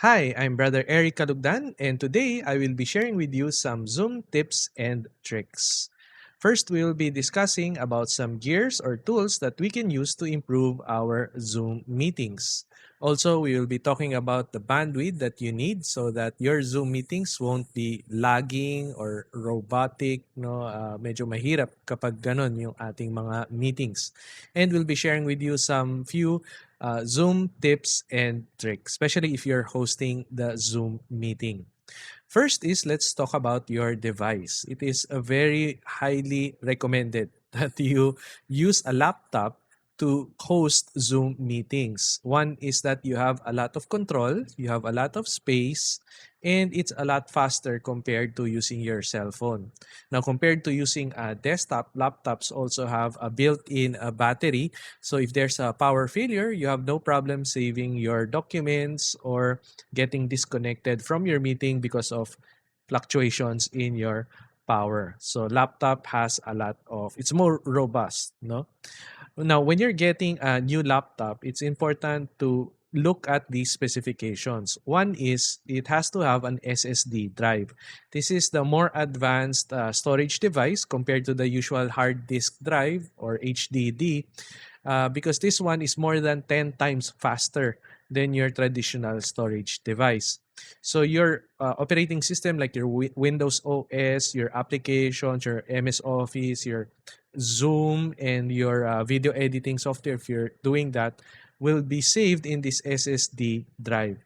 Hi, I'm Brother Eric Kalugdan, and today I will be sharing with you some Zoom tips and tricks. First, we will be discussing about some gears or tools that we can use to improve our Zoom meetings. Also, we will be talking about the bandwidth that you need so that your Zoom meetings won't be lagging or robotic, no, medyo mahirap kapag ganon yung ating mga meetings. And we'll be sharing with you some few Zoom tips and tricks, especially if you're hosting the Zoom meeting. First is let's talk about your device. It is a very highly recommended that you use a laptop to host Zoom meetings. One is that you have a lot of control, you have a lot of space, and it's a lot faster compared to using your cell phone. Now, compared to using a desktop, laptops also have a built-in battery. So if there's a power failure, you have no problem saving your documents or getting disconnected from your meeting because of fluctuations in your power. So laptop has a lot of it's more robust, no? Now, when you're getting a new laptop, it's important to look at these specifications. One is it has to have an SSD drive. This is the more advanced storage device compared to the usual hard disk drive or HDD because this one is more than 10 times faster than your traditional storage device. So your operating system like your Windows OS, your applications, your MS Office, your Zoom, and your video editing software, if you're doing that, will be saved in this SSD drive.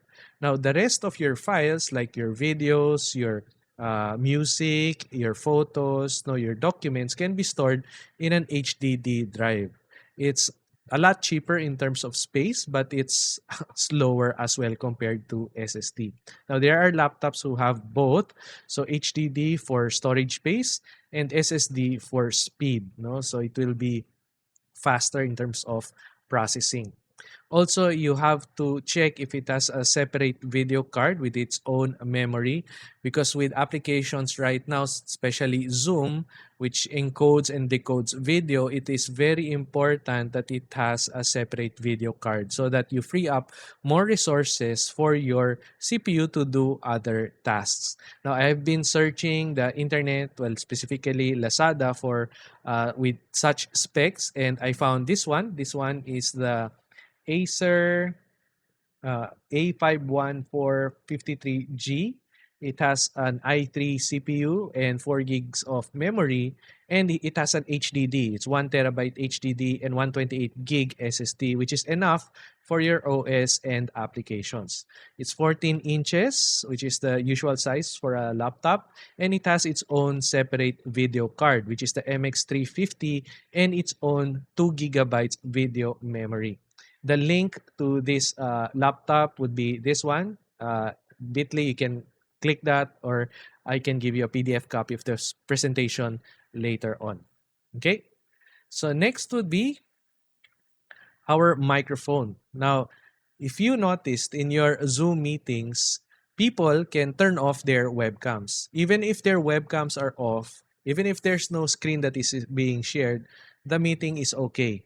Now, the rest of your files like your videos, your music, your photos, no, your documents can be stored in an HDD drive. It's a lot cheaper in terms of space, but it's slower as well compared to SSD. Now, there are laptops who have both. So, HDD for storage space and SSD for speed. No? So, it will be faster in terms of processing. Also, you have to check if it has a separate video card with its own memory because with applications right now, especially Zoom, which encodes and decodes video, it is very important that it has a separate video card so that you free up more resources for your CPU to do other tasks. Now, I have been searching the internet, well, specifically Lazada for with such specs, and I found this one. This one is the Acer A51453G. It has an i3 CPU and 4 gigs of memory, and it has an HDD. It's 1 terabyte HDD and 128 gig SSD, which is enough for your OS and applications. It's 14 inches, which is the usual size for a laptop, and it has its own separate video card, which is the MX350, and its own 2 gigabytes video memory. The link to this laptop would be this one. Bitly, you can click that, or I can give you a PDF copy of this presentation later on. Okay. So next would be our microphone. Now, if you noticed in your Zoom meetings, people can turn off their webcams. Even if their webcams are off, even if there's no screen that is being shared, the meeting is okay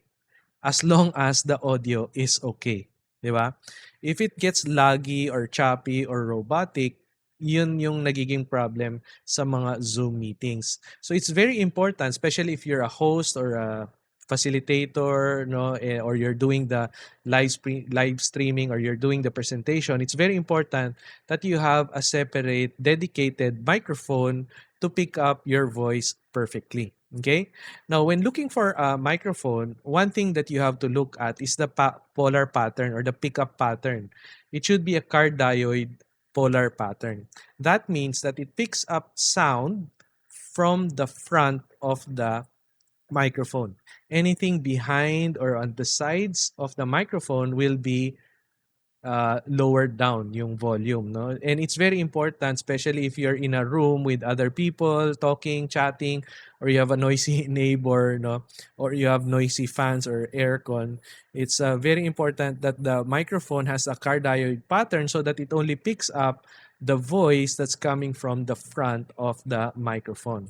as long as the audio is okay. Di ba? If it gets laggy or choppy or robotic, yun yung nagiging problem sa mga Zoom meetings. So it's very important, especially if you're a host or a facilitator, no, or you're doing the live streaming or you're doing the presentation. It's very important that you have a separate dedicated microphone to pick up your voice perfectly. Okay. Now, when looking for a microphone, one thing that you have to look at is the polar pattern or the pickup pattern. It should be a cardioid polar pattern. That means that it picks up sound from the front of the microphone. Anything behind or on the sides of the microphone will be lowered down yung volume, no? And it's very important, especially if you're in a room with other people talking, chatting, or you have a noisy neighbor, no, or you have noisy fans or aircon. It's very important that the microphone has a cardioid pattern so that it only picks up the voice that's coming from the front of the microphone.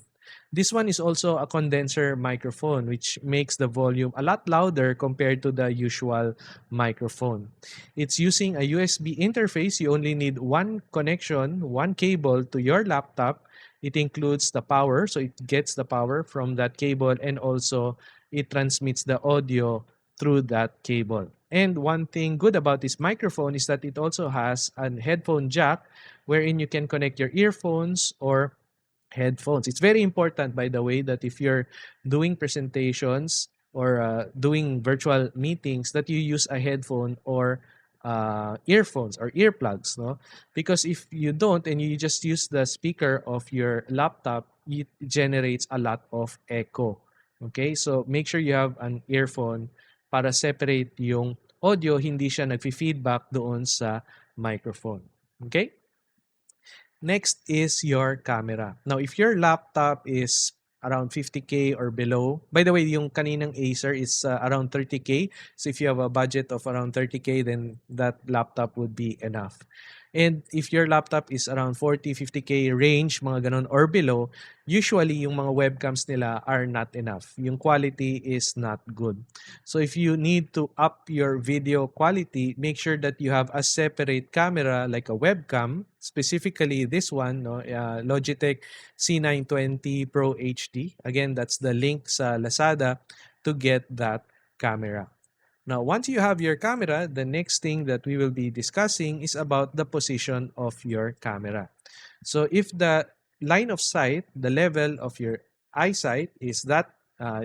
This one is also a condenser microphone, which makes the volume a lot louder compared to the usual microphone. It's using a USB interface. You only need one connection, one cable to your laptop. It includes the power, so it gets the power from that cable, and also it transmits the audio through that cable. And one thing good about this microphone is that it also has a headphone jack wherein you can connect your earphones or headphones. It's very important, by the way, that if you're doing presentations or doing virtual meetings, that you use a headphone or earphones or earplugs, no? Because if you don't and you just use the speaker of your laptop, it generates a lot of echo. Okay, so make sure you have an earphone para separate yung audio, hindi siya nag-feedback doon sa microphone. Okay? Next is your camera. Now, if your laptop is around 50K or below, by the way, yung kaninang Acer is around 30K. So if you have a budget of around 30K, then that laptop would be enough. And if your laptop is around 40, 50K range, mga ganon or below, usually yung mga webcams nila are not enough. Yung quality is not good. So if you need to up your video quality, make sure that you have a separate camera like a webcam, specifically this one, no, Logitech C920 Pro HD. Again, that's the link sa Lazada to get that camera. Now, once you have your camera, the next thing that we will be discussing is about the position of your camera. So if the line of sight, the level of your eyesight is that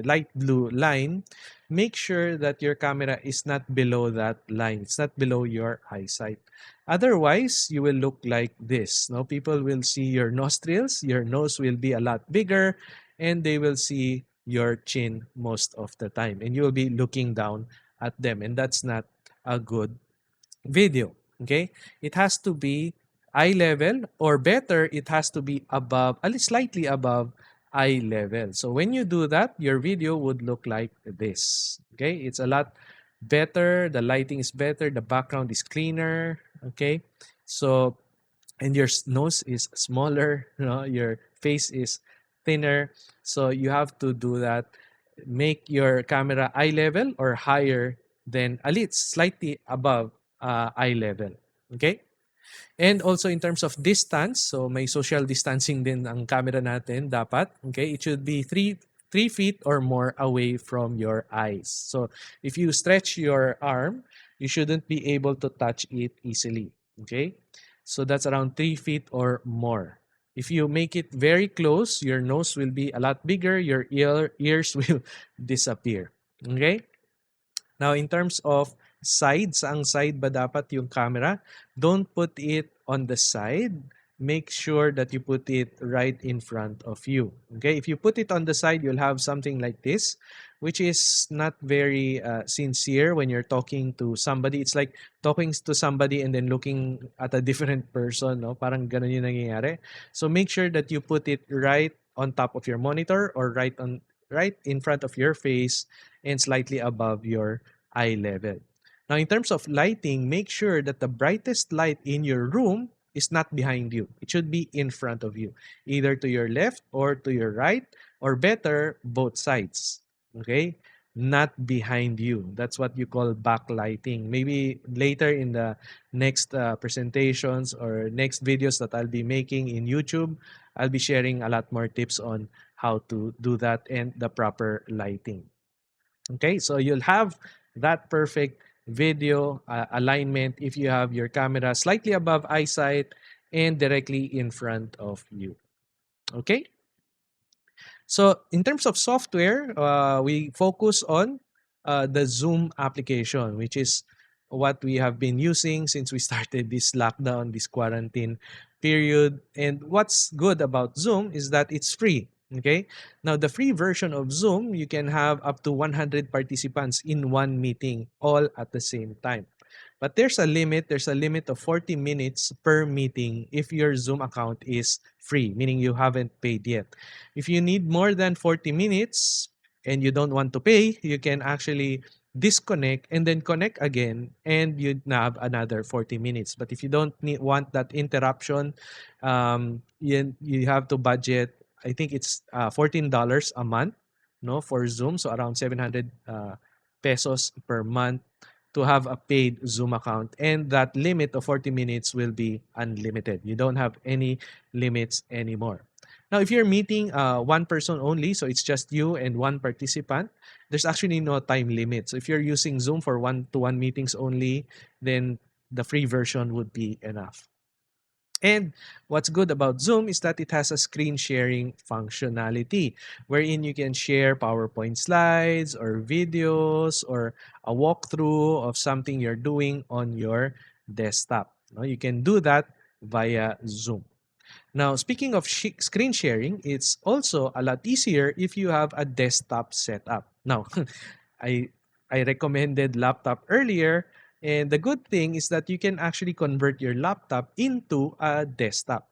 light blue line, make sure that your camera is not below that line. It's not below your eyesight. Otherwise, you will look like this. No, people will see your nostrils, your nose will be a lot bigger, and they will see your chin most of the time. And you will be looking down at them. And that's not a good video. Okay? It has to be eye level, or better, it has to be above, at least slightly above eye level. So when you do that, your video would look like this. Okay? It's a lot better. The lighting is better. The background is cleaner. Okay? So, and your nose is smaller. You know, your face is thinner. So you have to do that. Make your camera eye level or higher than, at least slightly above eye level. Okay? And also in terms of distance, so may social distancing din ang camera natin dapat. Okay? It should be 3 feet or more away from your eyes. So if you stretch your arm, you shouldn't be able to touch it easily. Okay? So that's around 3 feet or more. If you make it very close, your nose will be a lot bigger, your ears will disappear. Okay? Now, in terms of side, saang side ba dapat yung camera? Don't put it on the side. Make sure that you put it right in front of you. Okay? If you put it on the side, you'll have something like this, which is not very sincere when you're talking to somebody. It's like talking to somebody and then looking at a different person. No? Parang ganun yung nangyayari. So make sure that you put it right on top of your monitor or right in front of your face and slightly above your eye level. Now, in terms of lighting, make sure that the brightest light in your room is not behind you. It should be in front of you, either to your left or to your right, or better, both sides. Okay? Not behind you. That's what you call backlighting. Maybe later in the next presentations or next videos that I'll be making in YouTube, I'll be sharing a lot more tips on how to do that and the proper lighting. Okay, so you'll have that perfect video alignment if you have your camera slightly above eyesight and directly in front of you. Okay, so in terms of software, we focus on the Zoom application, which is what we have been using since we started this lockdown, this quarantine period. And what's good about Zoom is that it's free. Okay. Now, the free version of Zoom, you can have up to 100 participants in one meeting all at the same time. But there's a limit. There's a limit of 40 minutes per meeting if your Zoom account is free, meaning you haven't paid yet. If you need more than 40 minutes and you don't want to pay, you can actually disconnect and then connect again, and you'd have another 40 minutes. But if you don't want that interruption, you have to budget I think it's $14 a month, no, for Zoom. So around 700 pesos per month to have a paid Zoom account. And that limit of 40 minutes will be unlimited. You don't have any limits anymore. Now, if you're meeting one person only, so it's just you and one participant, there's actually no time limit. So if you're using Zoom for one-to-one meetings only, then the free version would be enough. And what's good about Zoom is that it has a screen sharing functionality wherein you can share PowerPoint slides or videos or a walkthrough of something you're doing on your desktop. No, you can do that via Zoom. Now, speaking of screen sharing, it's also a lot easier if you have a desktop setup. Now, I I recommended laptop earlier, and the good thing is that you can actually convert your laptop into a desktop.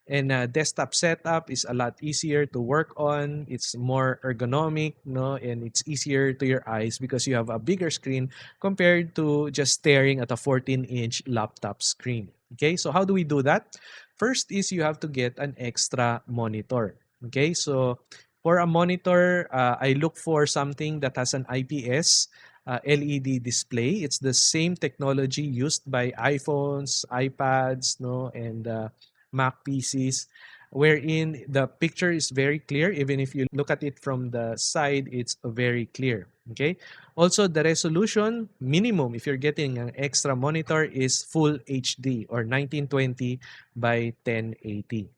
And a desktop setup is a lot easier to work on. It's more ergonomic, no, and it's easier to your eyes because you have a bigger screen compared to just staring at a 14-inch laptop screen. Okay, so how do we do that? First is you have to get an extra monitor. Okay, so for a monitor, I look for something that has an IPS LED display. It's the same technology used by iPhones, iPads, no, and Mac PCs, wherein the picture is very clear. Even if you look at it from the side, it's very clear. Okay. Also, the resolution minimum, if you're getting an extra monitor, is full HD or 1920 by 1080.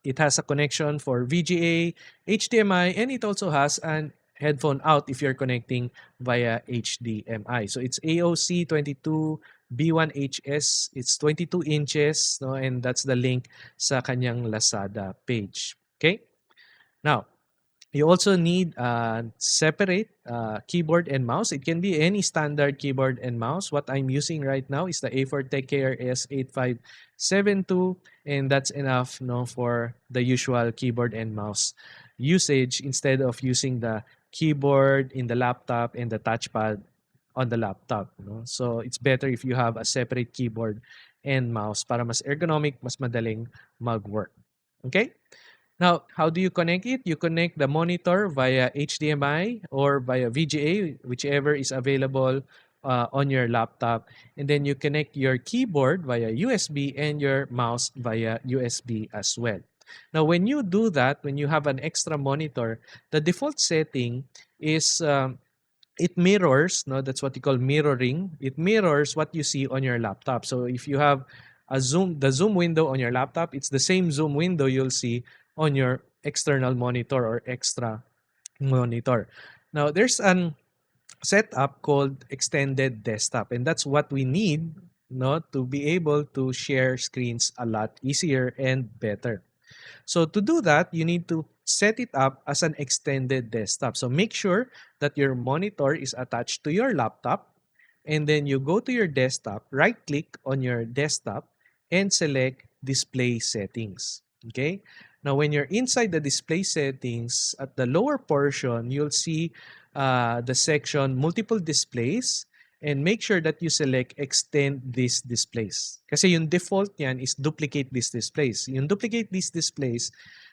It has a connection for VGA, HDMI, and it also has an headphone out if you're connecting via HDMI. So it's AOC 22 B1HS. It's 22 inches, no, and that's the link sa kanyang Lazada page. Okay? Now, you also need a separate keyboard and mouse. It can be any standard keyboard and mouse. What I'm using right now is the A4 Tech KRS 8572, and that's enough, no, for the usual keyboard and mouse usage instead of using the keyboard in the laptop and the touchpad on the laptop. No? So it's better if you have a separate keyboard and mouse para mas ergonomic, mas madaling mag-work. Okay? Now, how do you connect it? You connect the monitor via HDMI or via VGA, whichever is available on your laptop. And then you connect your keyboard via USB and your mouse via USB as well. Now, when you do that, when you have an extra monitor, the default setting is it mirrors, no, that's what you call mirroring. It mirrors what you see on your laptop. So if you have the zoom window on your laptop, it's the same zoom window you'll see on your external monitor or extra monitor. Now there's an setup called extended desktop, and that's what we need, no, to be able to share screens a lot easier and better. So to do that, you need to set it up as an extended desktop. So make sure that your monitor is attached to your laptop, and then you go to your desktop, right click on your desktop and select display settings. Okay? Now when you're inside the display settings, at the lower portion, you'll see the section multiple displays, and make sure that you select extend these displays. Kasi yung default niyan is duplicate these displays. Yung duplicate these displays,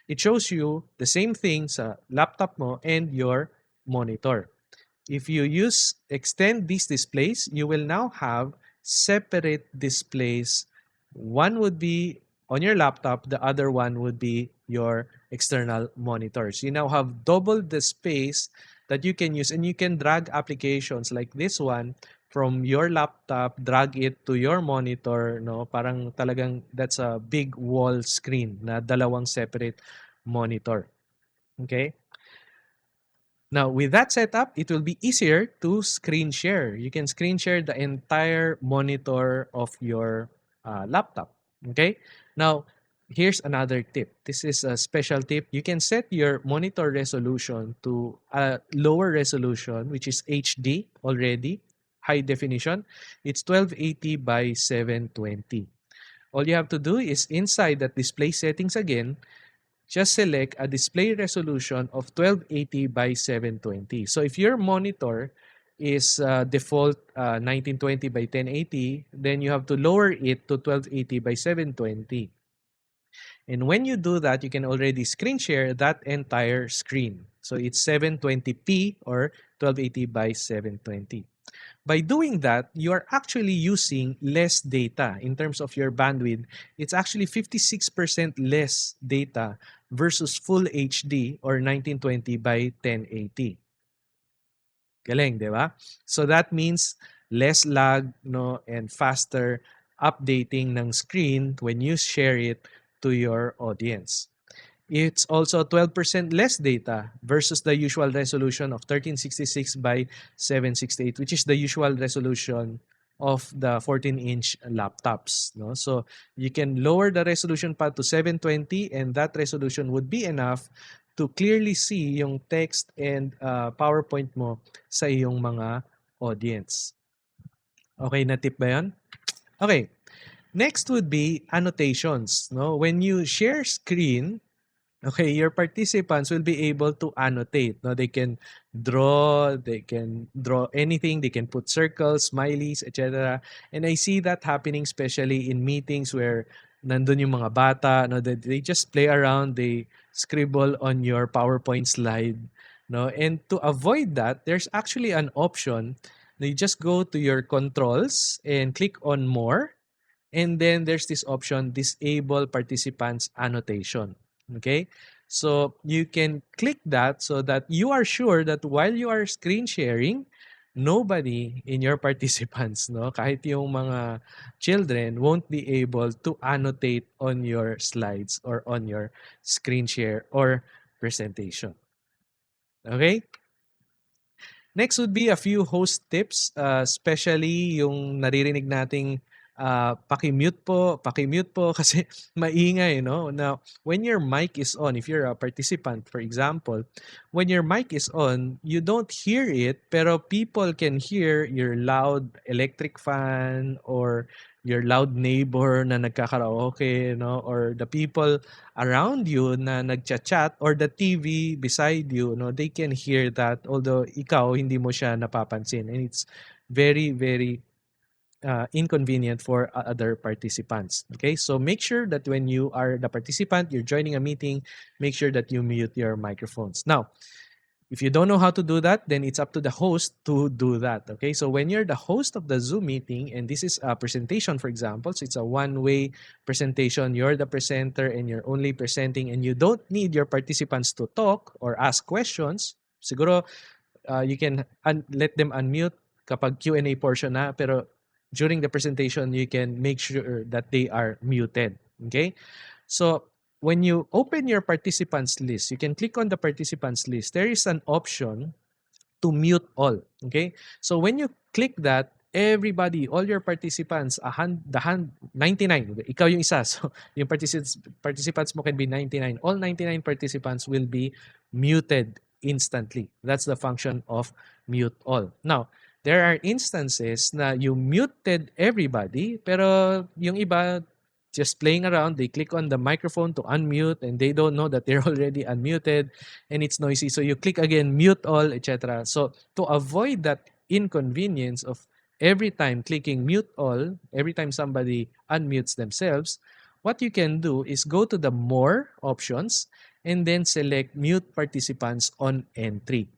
it shows you the same thing sa laptop mo and your monitor. If you use extend these displays, you will now have separate displays. One would be on your laptop, the other one would be your external monitors. You now have double the space that you can use, and you can drag applications like this one from your laptop, drag it to your monitor, no? Parang talagang that's a big wall screen na dalawang separate monitor. Okay? Now, with that setup, it will be easier to screen share. You can screen share the entire monitor of your laptop. Okay? Now, here's another tip. This is a special tip. You can set your monitor resolution to a lower resolution, which is HD already, high definition. It's 1280 by 720. All you have to do is inside that display settings again, just select a display resolution of 1280 by 720. So if your monitor is default 1920 by 1080, then you have to lower it to 1280 by 720. And when you do that, you can already screen share that entire screen. So it's 720p or 1280 by 720. By doing that, you are actually using less data in terms of your bandwidth. It's actually 56% less data versus full HD or 1920 by 1080. Galing, di ba? So that means less lag, no, and faster updating ng screen when you share it to your audience. It's also 12% less data versus the usual resolution of 1366 by 768, which is the usual resolution of the 14-inch laptops. No? So you can lower the resolution pa to 720, and that resolution would be enough to clearly see yung text and PowerPoint mo sa iyong mga audience. Okay na tip ba yan? Okay. Next would be annotations. No? When you share screen, okay, your participants will be able to annotate. No, they can draw anything, they can put circles, smileys, etc. And I see that happening especially in meetings where nandun yung mga bata, no, they just play around, they scribble on your PowerPoint slide, no. And to avoid that, there's actually an option. You just go to your controls and click on more. And then there's this option, disable participants annotation. Okay? So you can click that so that you are sure that while you are screen sharing, nobody in your participants, no, kahit yung mga children, won't be able to annotate on your slides or on your screen share or presentation. Okay? Next would be a few host tips, especially yung naririnig nating paki-mute po kasi maingay, no? Now, when your mic is on, if you're a participant, for example, when your mic is on, you don't hear it, pero people can hear your loud electric fan or your loud neighbor na nagkakaraoke, no? Or the people around you na nagchat-chat or the TV beside you, no, they can hear that although ikaw hindi mo siya napapansin, and it's very very inconvenient for other participants. Okay, so make sure that when you are the participant, you're joining a meeting, make sure that you mute your microphones. Now, if you don't know how to do that, then it's up to the host to do that. Okay, so when you're the host of the Zoom meeting, and this is a presentation, for example, so it's a one-way presentation, you're the presenter and you're only presenting, and you don't need your participants to talk or ask questions. Siguro, you can let them unmute kapag Q&A portion na, pero during the presentation, you can make sure that they are muted. Okay, so when you open your participants list, you can click on the participants list. There is an option to mute all. Okay? So when you click that, everybody, all your participants, 99, ikaw yung isa. So yung participants mo can be 99. All 99 participants will be muted instantly. That's the function of mute all. Now, there are instances na you muted everybody, pero yung iba, just playing around, they click on the microphone to unmute and they don't know that they're already unmuted and it's noisy. So you click again, mute all, etc. So to avoid that inconvenience of every time clicking mute all, every time somebody unmutes themselves, what you can do is go to the more options and then select mute participants on entry.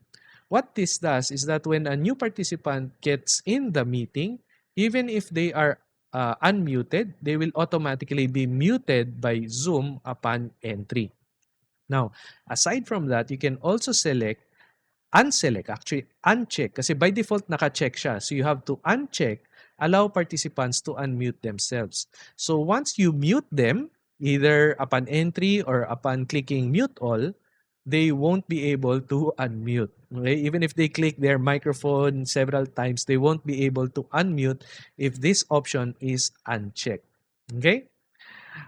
What this does is that when a new participant gets in the meeting, even if they are unmuted, they will automatically be muted by Zoom upon entry. Now, aside from that, you can also uncheck, kasi by default naka-check siya. So you have to uncheck, allow participants to unmute themselves. So once you mute them, either upon entry or upon clicking mute all, they won't be able to unmute. Okay? Even if they click their microphone several times, they won't be able to unmute if this option is unchecked. Okay?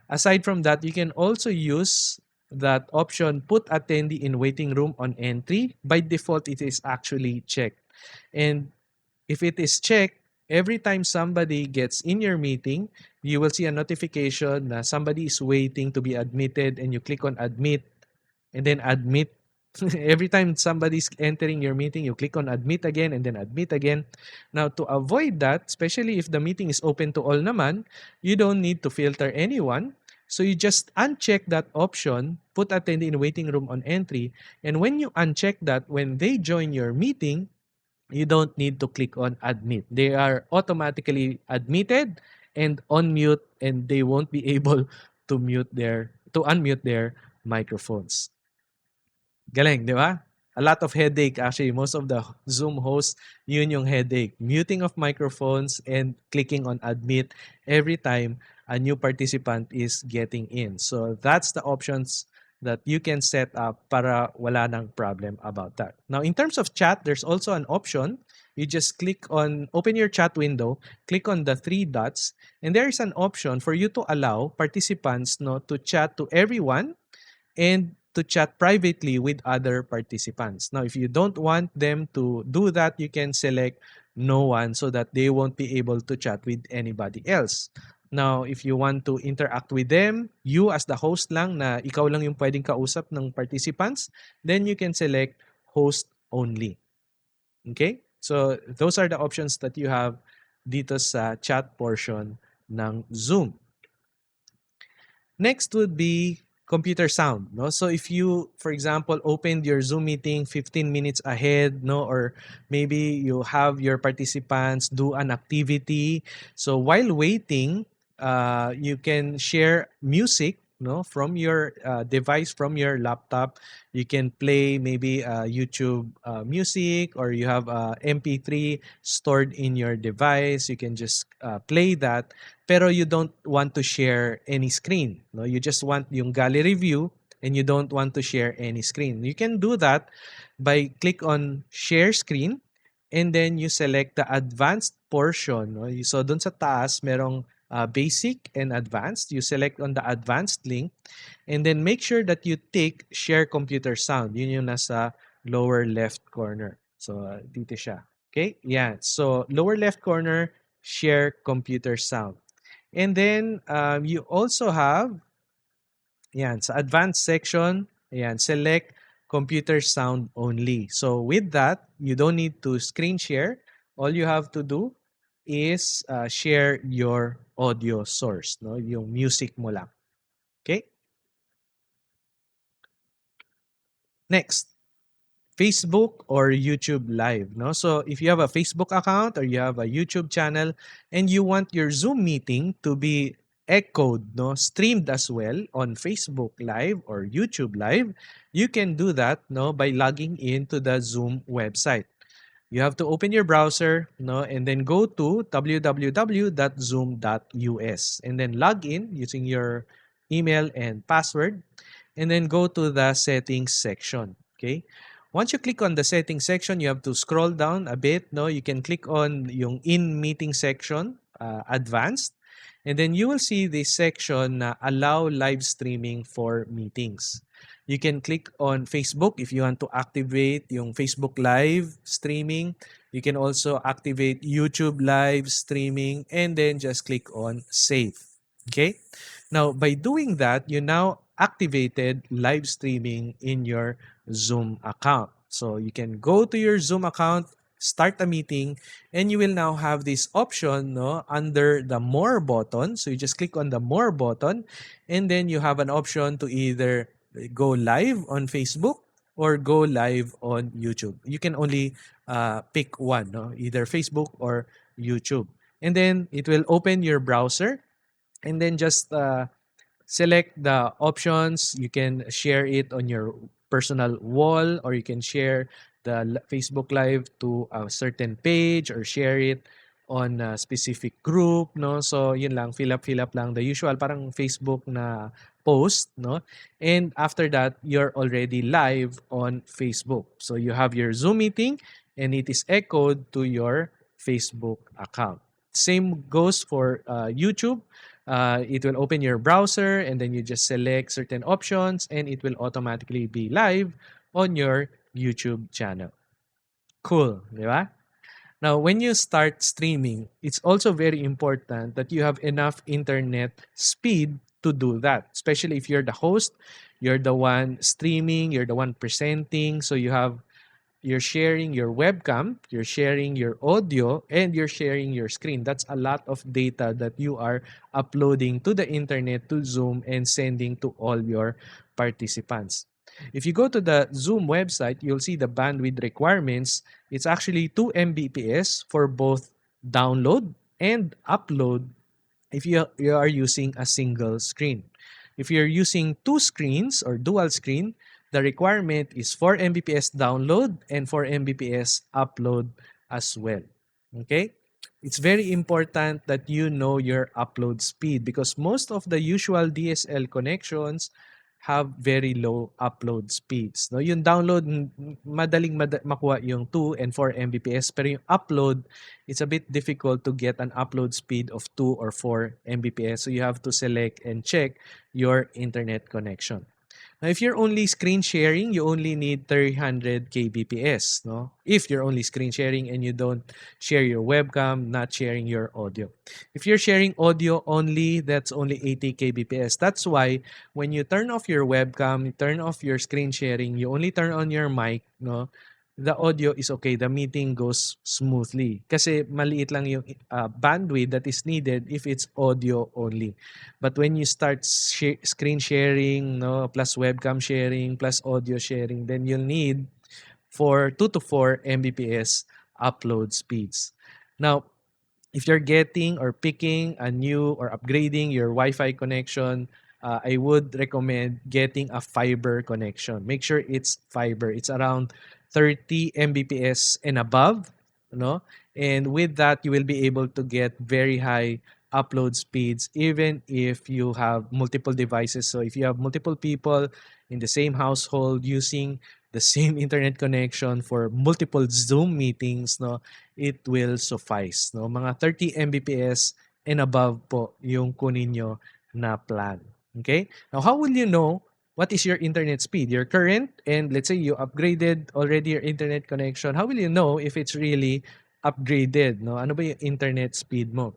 Aside from that, you can also use that option, put attendee in waiting room on entry. By default, it is actually checked. And if it is checked, every time somebody gets in your meeting, you will see a notification na somebody is waiting to be admitted, and you click on admit and then admit. Every time somebody's entering your meeting, you click on admit again and then admit again. Now, to avoid that, especially if the meeting is open to all naman, you don't need to filter anyone. So you just uncheck that option, put attendee in waiting room on entry, and when you uncheck that, when they join your meeting, you don't need to click on admit. They are automatically admitted and on mute, and they won't be able to unmute their microphones. Galing, di ba? A lot of headache actually. Most of the Zoom hosts, yun yung headache. Muting of microphones and clicking on admit every time a new participant is getting in. So that's the options that you can set up para wala nang problem about that. Now, in terms of chat, there's also an option. You just open your chat window, click on the three dots, and there is an option for you to allow participants to chat to everyone and to chat privately with other participants. Now, if you don't want them to do that, you can select no one so that they won't be able to chat with anybody else. Now, if you want to interact with them, you as the host lang na ikaw lang yung pwedeng kausap ng participants, then you can select host only. Okay? So, those are the options that you have dito sa chat portion ng Zoom. Next would be computer sound. No? So if you, for example, opened your Zoom meeting 15 minutes ahead, or maybe you have your participants do an activity. So while waiting, you can share music from your device, from your laptop. You can play maybe YouTube music, or you have MP3 stored in your device. You can just play that, pero you don't want to share any screen. No? You just want yung gallery view, and you don't want to share any screen. You can do that by click on share screen, and then you select the advanced portion. No? So dun sa taas, merong basic and advanced. You select on the advanced link, and then make sure that you tick share computer sound. Yun yung nasa lower left corner. So dito siya. Okay? Yeah. So lower left corner, share computer sound. And then you also have, sa advanced section, select computer sound only. So with that, you don't need to screen share. All you have to do is share your audio source, yung music mo lang. Okay? Next, Facebook or YouTube Live. No? So if you have a Facebook account or you have a YouTube channel and you want your Zoom meeting to be echoed, streamed as well on Facebook Live or YouTube Live, you can do that by logging into the Zoom website. You have to open your browser, and then go to www.zoom.us and then log in using your email and password, and then go to the settings section. Okay? Once you click on the settings section, you have to scroll down a bit. You can click on yung in meeting section, advanced, and then you will see this section na allow live streaming for meetings. You can click on Facebook if you want to activate yung Facebook live streaming. You can also activate YouTube live streaming, and then just click on save. Okay? Now, by doing that, you now activated live streaming in your Zoom account. So you can go to your Zoom account, start a meeting, and you will now have this option under the more button. So you just click on the more button, and then you have an option to either go live on Facebook or go live on YouTube. You can only pick one, either Facebook or YouTube. And then it will open your browser, and then just select the options. You can share it on your personal wall, or you can share the Facebook Live to a certain page, or share it on a specific group, So yun lang, fill up lang the usual parang Facebook na post, And after that, you're already live on Facebook. So you have your Zoom meeting, and it is echoed to your Facebook account. Same goes for YouTube. It will open your browser, and then you just select certain options, and it will automatically be live on your YouTube channel. Cool, di ba? Now, when you start streaming, it's also very important that you have enough internet speed to do that. Especially if you're the host, you're the one streaming, you're the one presenting, so you have you're sharing your webcam, you're sharing your audio, and you're sharing your screen. That's a lot of data that you are uploading to the internet, to Zoom, and sending to all your participants. If you go to the Zoom website, you'll see the bandwidth requirements. It's actually 2 Mbps for both download and upload if you are using a single screen. If you're using two screens or dual screen, the requirement is 4 Mbps download and 4 Mbps upload as well. Okay? It's very important that you know your upload speed because most of the usual DSL connections have very low upload speeds. No, yung download madaling makuha yung 2 and 4 Mbps pero yung upload it's a bit difficult to get an upload speed of 2 or 4 Mbps. So you have to select and check your internet connection. Now, if you're only screen sharing, you only need 300 kbps, no? If you're only screen sharing and you don't share your webcam, not sharing your audio. If you're sharing audio only, that's only 80 kbps. That's why when you turn off your webcam, you turn off your screen sharing, you only turn on your mic, no? The audio is okay. The meeting goes smoothly. Kasi maliit lang yung bandwidth that is needed if it's audio only. But when you start screen sharing, no, plus webcam sharing, plus audio sharing, then you'll need for 2 to 4 Mbps upload speeds. Now, if you're getting or picking a new or upgrading your Wi-Fi connection, I would recommend getting a fiber connection. Make sure it's fiber. It's around 30 Mbps and above, no? And with that, you will be able to get very high upload speeds even if you have multiple devices. So if you have multiple people in the same household using the same internet connection for multiple Zoom meetings, no, it will suffice. No? Mga 30 Mbps and above po yung kunin nyo na plan. Okay? Now, how will you know what is your internet speed? Your current, and let's say you upgraded already your internet connection. How will you know if it's really upgraded? No? Ano ba yung internet speed mo?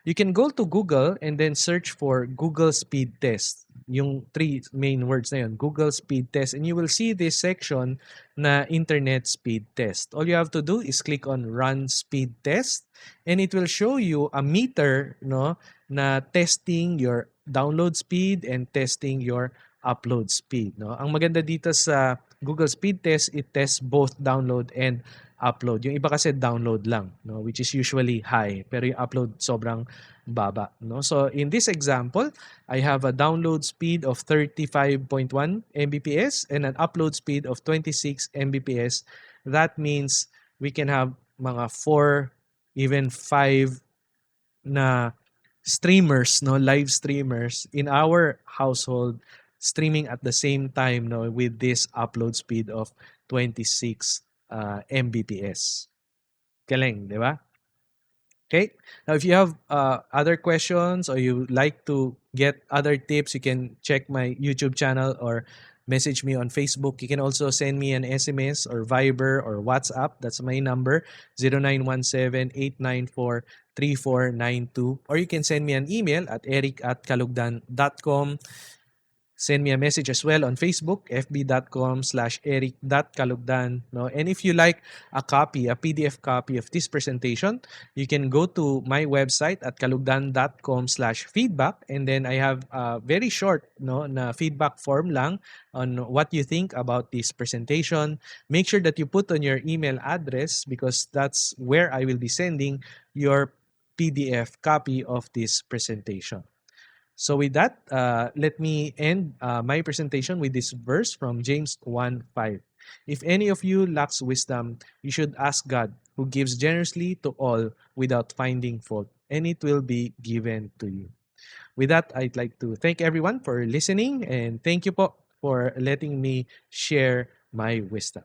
You can go to Google and then search for Google Speed Test. Yung three main words na yun, Google Speed Test. And you will see this section na internet speed test. All you have to do is click on Run Speed Test and it will show you a meter, no, na testing your download speed and testing your upload speed. No? Ang maganda dito sa Google Speed Test, it tests both download and upload. Yung iba kasi download lang, no, which is usually high, pero yung upload sobrang baba, no? So in this example, I have a download speed of 35.1 Mbps and an upload speed of 26 Mbps. That means we can have mga 4, even 5 na streamers, no, live streamers in our household streaming at the same time, no, with this upload speed of 26 Mbps. Galing, di ba? Okay. Now, if you have other questions or you like to get other tips, you can check my YouTube channel or message me on Facebook. You can also send me an SMS or Viber or WhatsApp. That's my number, 0917-894-3492. Or you can send me an email at eric@kalugdan.com. Send me a message as well on Facebook, fb.com/eric.kalugdan. No? And if you like a copy, a PDF copy of this presentation, you can go to my website at kalugdan.com/feedback. And then I have a very short, no, na feedback form lang on what you think about this presentation. Make sure that you put on your email address because that's where I will be sending your PDF copy of this presentation. So with that, let me end my presentation with this verse from James 1:5. If any of you lacks wisdom, you should ask God, who gives generously to all without finding fault, and it will be given to you. With that, I'd like to thank everyone for listening, and thank you po for letting me share my wisdom.